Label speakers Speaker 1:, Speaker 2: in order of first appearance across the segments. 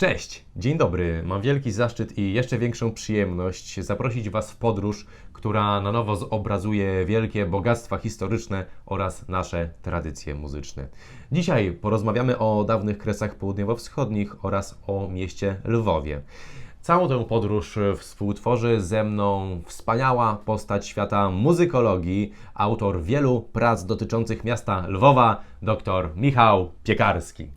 Speaker 1: Cześć, dzień dobry. Mam wielki zaszczyt i jeszcze większą przyjemność zaprosić Was w podróż, która na nowo zobrazuje wielkie bogactwa historyczne oraz nasze tradycje muzyczne. Dzisiaj porozmawiamy o dawnych Kresach Południowo-Wschodnich oraz o mieście Lwowie. Całą tę podróż współtworzy ze mną wspaniała postać świata muzykologii, autor wielu prac dotyczących miasta Lwowa, dr Michał Piekarski.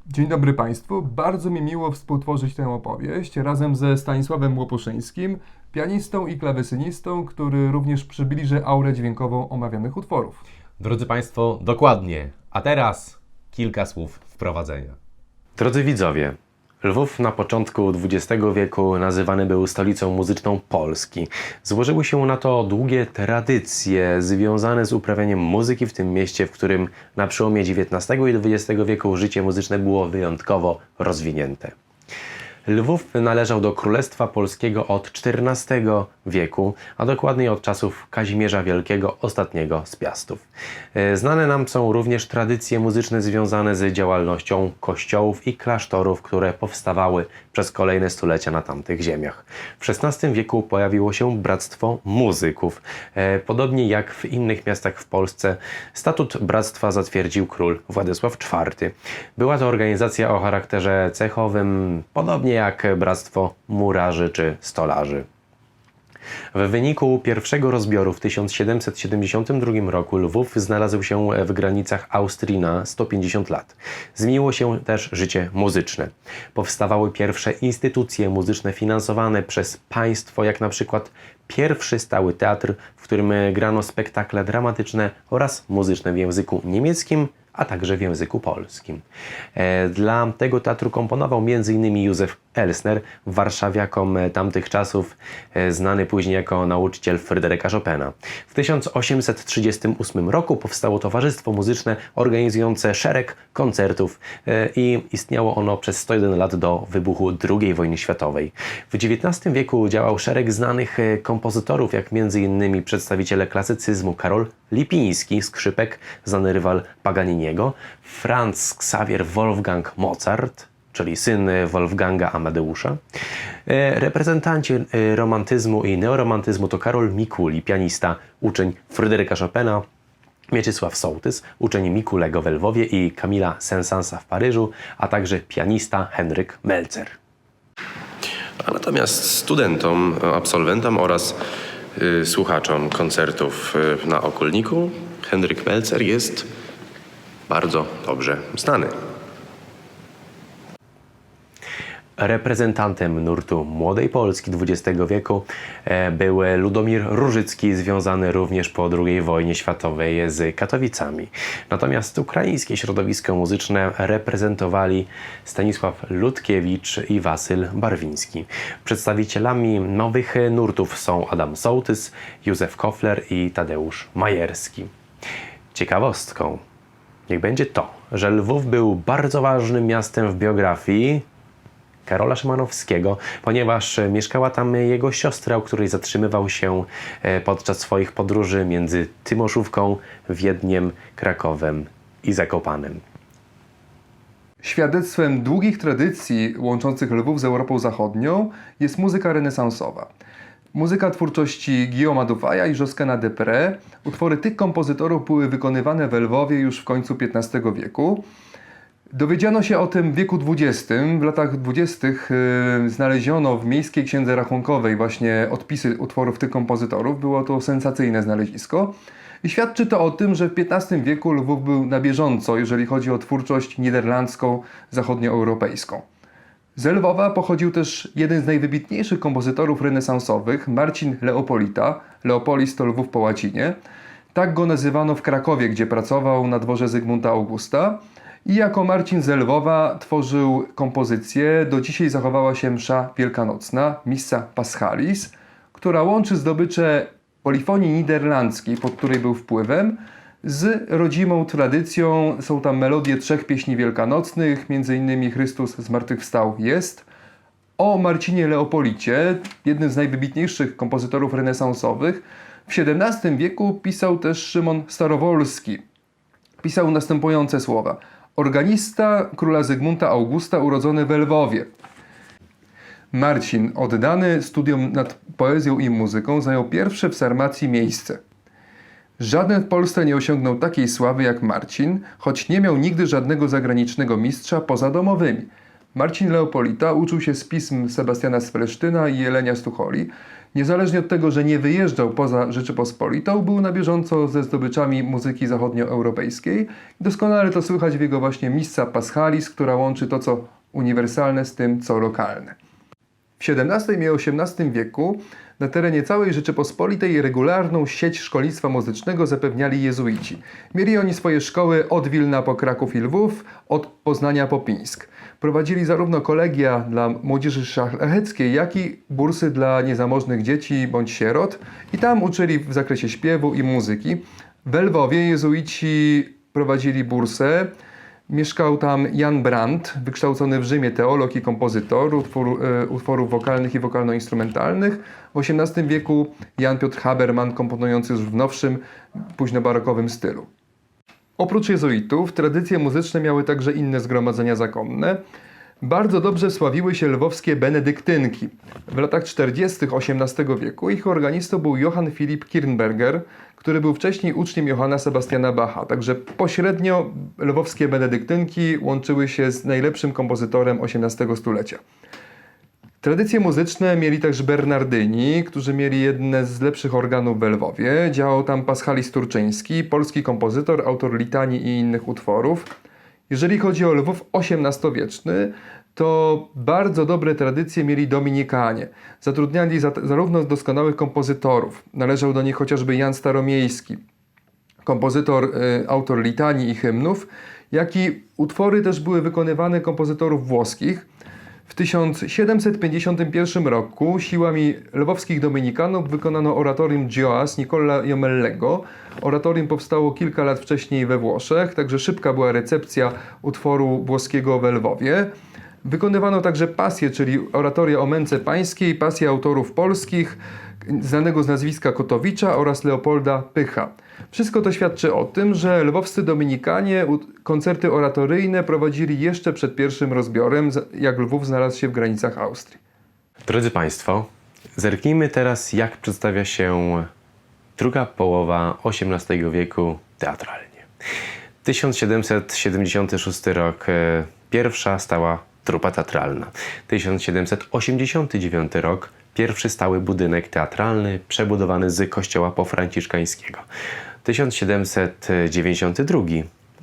Speaker 2: Dzień dobry Państwu. Bardzo mi miło współtworzyć tę opowieść razem ze Stanisławem Łopuszyńskim, pianistą i klawesynistą, który również przybliży aurę dźwiękową omawianych utworów.
Speaker 1: Drodzy Państwo, dokładnie. A teraz kilka słów wprowadzenia. Drodzy widzowie, Lwów na początku XX wieku nazywany był stolicą muzyczną Polski. Złożyły się na to długie tradycje związane z uprawianiem muzyki w tym mieście, w którym na przełomie XIX i XX wieku życie muzyczne było wyjątkowo rozwinięte. Lwów należał do Królestwa Polskiego od XIV wieku, a dokładniej od czasów Kazimierza Wielkiego, ostatniego z Piastów. Znane nam są również tradycje muzyczne związane z działalnością kościołów i klasztorów, które powstawały przez kolejne stulecia na tamtych ziemiach. W XVI wieku pojawiło się Bractwo Muzyków. Podobnie jak w innych miastach w Polsce, statut bractwa zatwierdził król Władysław IV. Była to organizacja o charakterze cechowym, podobnie jak Bractwo Murarzy czy Stolarzy. W wyniku pierwszego rozbioru w 1772 roku Lwów znalazł się w granicach Austrii na 150 lat. Zmieniło się też życie muzyczne. Powstawały pierwsze instytucje muzyczne finansowane przez państwo, jak na przykład pierwszy stały teatr, w którym grano spektakle dramatyczne oraz muzyczne w języku niemieckim, a także w języku polskim. Dla tego teatru komponował m.in. Józef Elsner, warszawiakom tamtych czasów, znany później jako nauczyciel Fryderyka Chopina. W 1838 roku powstało Towarzystwo Muzyczne organizujące szereg koncertów i istniało ono przez 101 lat do wybuchu II wojny światowej. W XIX wieku działał szereg znanych kompozytorów, jak m.in. przedstawiciele klasycyzmu Karol Lipiński, skrzypek, znany rywal Paganiniego, Franz Xaver Wolfgang Mozart, czyli syn Wolfganga Amadeusza. Reprezentanci romantyzmu i neoromantyzmu to Karol Mikuli, pianista, uczeń Fryderyka Chopina, Mieczysław Sołtys, uczeń Mikulego w Lwowie i Camilla Saint-Sansa w Paryżu, a także pianista Henryk Melzer.
Speaker 3: Natomiast studentom, absolwentom oraz słuchaczom koncertów na Okulniku Henryk Melzer jest bardzo dobrze znany.
Speaker 1: Reprezentantem nurtu Młodej Polski XX wieku był Ludomir Różycki, związany również po II wojnie światowej z Katowicami. Natomiast ukraińskie środowisko muzyczne reprezentowali Stanisław Ludkiewicz i Wasyl Barwiński. Przedstawicielami nowych nurtów są Adam Sołtys, Józef Kofler i Tadeusz Majerski. Ciekawostką niech będzie to, że Lwów był bardzo ważnym miastem w biografii Karola Szymanowskiego, ponieważ mieszkała tam jego siostra, u której zatrzymywał się podczas swoich podróży między Tymoszówką, Wiedniem, Krakowem i Zakopanem.
Speaker 2: Świadectwem długich tradycji łączących Lwów z Europą Zachodnią jest muzyka renesansowa. Muzyka twórczości Guillauma Dufaya i Josquina des Prez. Utwory tych kompozytorów były wykonywane w Lwowie już w końcu XV wieku. Dowiedziano się o tym w wieku XX. W latach 20. Znaleziono w Miejskiej Księdze Rachunkowej właśnie odpisy utworów tych kompozytorów. Było to sensacyjne znalezisko. I świadczy to o tym, że w XV wieku Lwów był na bieżąco, jeżeli chodzi o twórczość niderlandzką, zachodnioeuropejską. Z Lwowa pochodził też jeden z najwybitniejszych kompozytorów renesansowych, Marcin Leopolita. Leopolis to Lwów po łacinie. Tak go nazywano w Krakowie, gdzie pracował na dworze Zygmunta Augusta. I jako Marcin z Lwowa tworzył kompozycję. Do dzisiaj zachowała się msza wielkanocna, Missa Paschalis, która łączy zdobycze polifonii niderlandzkiej, pod której był wpływem, z rodzimą tradycją. Są tam melodie 3 pieśni wielkanocnych, m.in. Chrystus zmartwychwstał jest. O Marcinie Leopolicie, jednym z najwybitniejszych kompozytorów renesansowych, w XVII wieku pisał też Szymon Starowolski. Pisał następujące słowa. Organista króla Zygmunta Augusta urodzony w Lwowie. Marcin, oddany studiom nad poezją i muzyką, zajął pierwsze w Sarmacji miejsce. Żaden w Polsce nie osiągnął takiej sławy jak Marcin, choć nie miał nigdy żadnego zagranicznego mistrza poza domowymi. Marcin Leopolita uczył się z pism Sebastiana z Fresztyna i Jelenia z Tucholi. Niezależnie od tego, że nie wyjeżdżał poza Rzeczypospolitą, był na bieżąco ze zdobyczami muzyki zachodnioeuropejskiej. Doskonale to słychać w jego właśnie Missa Paschalis, która łączy to, co uniwersalne z tym, co lokalne. W XVII i XVIII wieku na terenie całej Rzeczypospolitej regularną sieć szkolnictwa muzycznego zapewniali jezuici. Mieli oni swoje szkoły od Wilna po Kraków i Lwów, od Poznania po Pińsk. Prowadzili zarówno kolegia dla młodzieży szlacheckiej, jak i bursy dla niezamożnych dzieci bądź sierot i tam uczyli w zakresie śpiewu i muzyki. W Lwowie jezuici prowadzili bursę. Mieszkał tam Jan Brandt, wykształcony w Rzymie teolog i kompozytor utworów wokalnych i wokalno-instrumentalnych. W XVIII wieku Jan Piotr Haberman, komponujący już w nowszym, późnobarokowym stylu. Oprócz jezuitów, tradycje muzyczne miały także inne zgromadzenia zakonne. Bardzo dobrze sławiły się lwowskie benedyktynki. W latach 40. XVIII wieku ich organistą był Johann Philipp Kirnberger, który był wcześniej uczniem Johanna Sebastiana Bacha. Także pośrednio lwowskie benedyktynki łączyły się z najlepszym kompozytorem XVIII stulecia. Tradycje muzyczne mieli także Bernardyni, którzy mieli jedne z lepszych organów w Lwowie. Działał tam Paschalis Turczyński, polski kompozytor, autor litanii i innych utworów. Jeżeli chodzi o Lwów XVIII-wieczny, to bardzo dobre tradycje mieli Dominikanie. Zatrudniali zarówno doskonałych kompozytorów, należał do nich chociażby Jan Staromiejski, kompozytor, autor litanii i hymnów, jak i utwory też były wykonywane kompozytorów włoskich. W 1751 roku siłami lwowskich dominikanów wykonano oratorium Gioas Nicola Jomellego. Oratorium powstało kilka lat wcześniej we Włoszech, także szybka była recepcja utworu włoskiego we Lwowie. Wykonywano także pasję, czyli oratoria o męce pańskiej, pasję autorów polskich, znanego z nazwiska Kotowicza oraz Leopolda Pycha. Wszystko to świadczy o tym, że lwowscy dominikanie koncerty oratoryjne prowadzili jeszcze przed pierwszym rozbiorem, jak Lwów znalazł się w granicach Austrii.
Speaker 1: Drodzy Państwo, zerknijmy teraz, jak przedstawia się druga połowa XVIII wieku teatralnie. 1776 rok, pierwsza stała trupa teatralna. 1789 rok, pierwszy stały budynek teatralny przebudowany z kościoła pofranciszkańskiego. 1792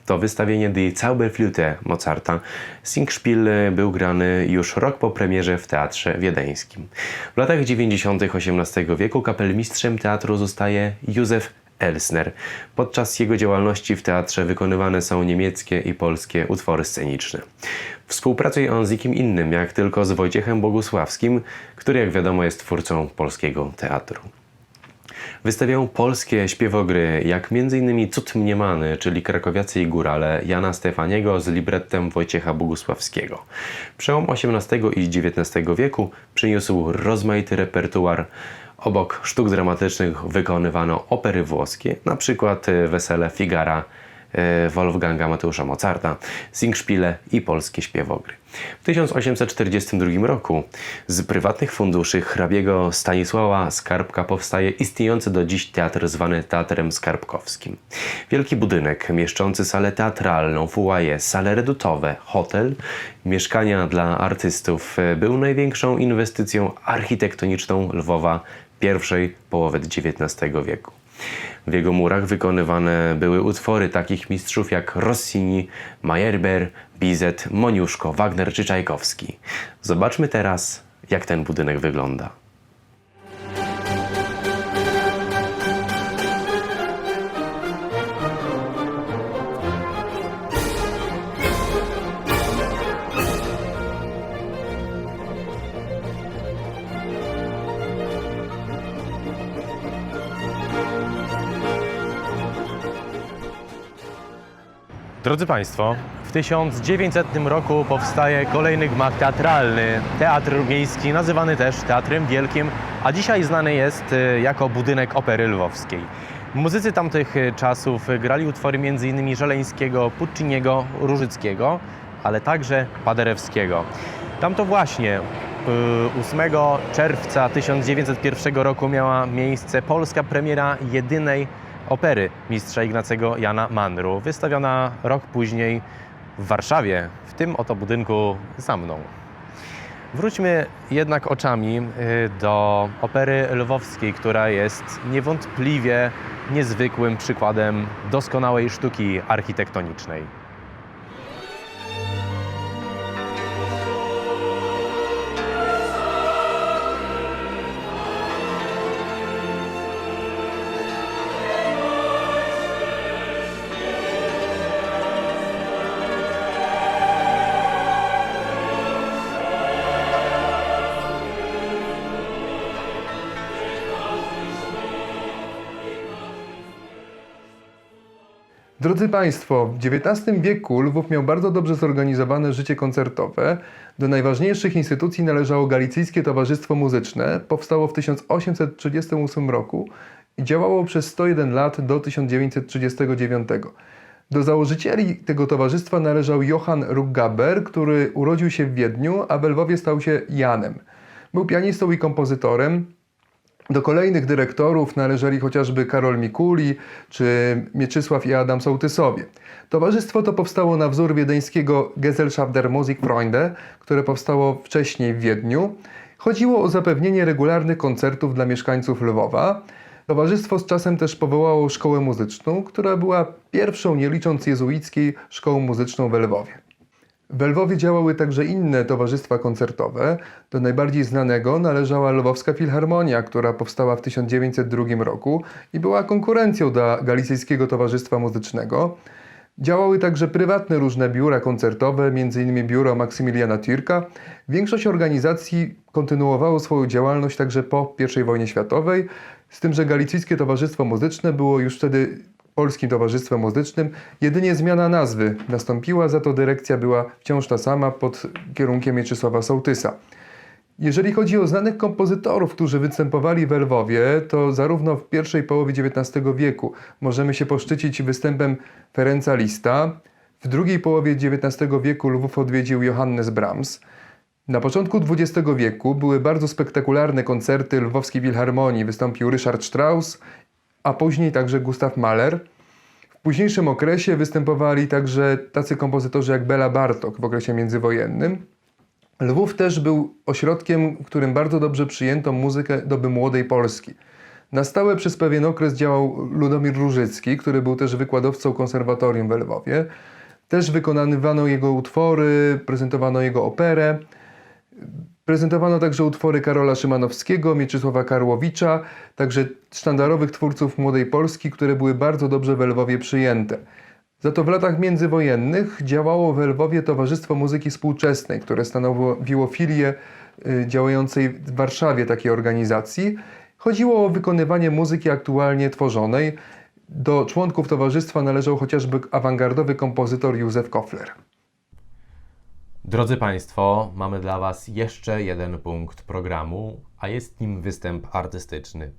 Speaker 1: to wystawienie Die Zauberflöte Mozarta. Singspiel był grany już rok po premierze w Teatrze Wiedeńskim. W latach 90. XVIII wieku kapelmistrzem teatru zostaje Józef Elsner. Podczas jego działalności w teatrze wykonywane są niemieckie i polskie utwory sceniczne. Współpracuje on z nikim innym, jak tylko z Wojciechem Bogusławskim, który, jak wiadomo, jest twórcą polskiego teatru. Wystawiają polskie śpiewogry, jak m.in. Cud Mniemany, czyli Krakowiacy i Górale Jana Stefaniego z librettem Wojciecha Bogusławskiego. Przełom XVIII i XIX wieku przyniósł rozmaity repertuar. Obok sztuk dramatycznych wykonywano opery włoskie, na przykład Wesele Figara Wolfganga Mateusza Mozarta, Singspiele i polskie śpiewogry. W 1842 roku z prywatnych funduszy hrabiego Stanisława Skarbka powstaje istniejący do dziś teatr zwany Teatrem Skarbkowskim. Wielki budynek mieszczący salę teatralną, foyer, sale redutowe, hotel, mieszkania dla artystów był największą inwestycją architektoniczną Lwowa pierwszej połowy XIX wieku. W jego murach wykonywane były utwory takich mistrzów jak Rossini, Meyerbeer, Bizet, Moniuszko, Wagner czy Czajkowski. Zobaczmy teraz, jak ten budynek wygląda. Drodzy Państwo, w W 1900 roku powstaje kolejny gmach teatralny, Teatr Miejski, nazywany też Teatrem Wielkim, a dzisiaj znany jest jako budynek Opery Lwowskiej. Muzycy tamtych czasów grali utwory m.in. Żeleńskiego, Pucciniego, Różyckiego, ale także Paderewskiego. Tam to właśnie 8 czerwca 1901 roku miała miejsce polska premiera jedynej opery mistrza Ignacego Jana Manru, wystawiona rok później w Warszawie, w tym oto budynku za mną. Wróćmy jednak oczami do Opery Lwowskiej, która jest niewątpliwie niezwykłym przykładem doskonałej sztuki architektonicznej.
Speaker 2: Drodzy Państwo, w XIX wieku Lwów miał bardzo dobrze zorganizowane życie koncertowe. Do najważniejszych instytucji należało Galicyjskie Towarzystwo Muzyczne. Powstało w 1838 roku i działało przez 101 lat do 1939. Do założycieli tego towarzystwa należał Johann Ruckgaber, który urodził się w Wiedniu, a w Lwowie stał się Janem. Był pianistą i kompozytorem. Do kolejnych dyrektorów należeli chociażby Karol Mikuli czy Mieczysław i Adam Sołtysowie. Towarzystwo to powstało na wzór wiedeńskiego Gesellschaft der Musikfreunde, które powstało wcześniej w Wiedniu. Chodziło o zapewnienie regularnych koncertów dla mieszkańców Lwowa. Towarzystwo z czasem też powołało szkołę muzyczną, która była pierwszą, nie licząc jezuickiej, szkołą muzyczną w Lwowie. W Lwowie działały także inne towarzystwa koncertowe. Do najbardziej znanego należała Lwowska Filharmonia, która powstała w 1902 roku i była konkurencją dla Galicyjskiego Towarzystwa Muzycznego. Działały także prywatne różne biura koncertowe, m.in. biuro Maksymiliana Türka. Większość organizacji kontynuowało swoją działalność także po I wojnie światowej, z tym, że Galicyjskie Towarzystwo Muzyczne było już wtedy Polskim Towarzystwem Muzycznym. Jedynie zmiana nazwy nastąpiła, za to dyrekcja była wciąż ta sama pod kierunkiem Mieczysława Sołtysa. Jeżeli chodzi o znanych kompozytorów, którzy występowali w Lwowie, to zarówno w pierwszej połowie XIX wieku możemy się poszczycić występem Ferenca Liszta. W drugiej połowie XIX wieku Lwów odwiedził Johannes Brahms. Na początku XX wieku były bardzo spektakularne koncerty Lwowskiej Filharmonii. Wystąpił Richard Strauss, a później także Gustav Mahler. W późniejszym okresie występowali także tacy kompozytorzy jak Bela Bartok w okresie międzywojennym. Lwów też był ośrodkiem, w którym bardzo dobrze przyjęto muzykę doby młodej Polski. Na stałe przez pewien okres działał Ludomir Różycki, który był też wykładowcą konserwatorium w Lwowie. Też wykonywano jego utwory, prezentowano jego operę. Prezentowano także utwory Karola Szymanowskiego, Mieczysława Karłowicza, także sztandarowych twórców młodej Polski, które były bardzo dobrze w Lwowie przyjęte. Za to w latach międzywojennych działało w Lwowie Towarzystwo Muzyki Współczesnej, które stanowiło filię działającej w Warszawie takiej organizacji. Chodziło o wykonywanie muzyki aktualnie tworzonej. Do członków towarzystwa należał chociażby awangardowy kompozytor Józef Kofler.
Speaker 1: Drodzy Państwo, mamy dla Was jeszcze jeden punkt programu, a jest nim występ artystyczny.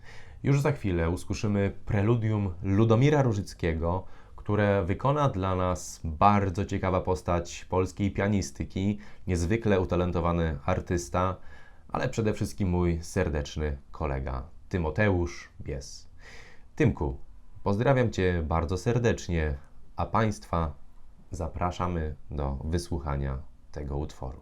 Speaker 1: Już za chwilę usłyszymy preludium Ludomira Różyckiego, które wykona dla nas bardzo ciekawa postać polskiej pianistyki, niezwykle utalentowany artysta, ale przede wszystkim mój serdeczny kolega Tymoteusz Bies. Tymku, pozdrawiam Cię bardzo serdecznie, a Państwa zapraszamy do wysłuchania tego utworu.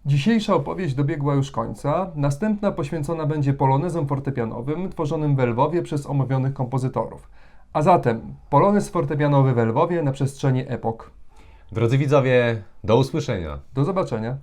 Speaker 2: Dzisiejsza opowieść dobiegła już końca. Następna poświęcona będzie polonezom fortepianowym tworzonym w Lwowie przez omówionych kompozytorów. A zatem polonez fortepianowy w Lwowie na przestrzeni epok.
Speaker 1: Drodzy widzowie, do usłyszenia.
Speaker 2: Do zobaczenia.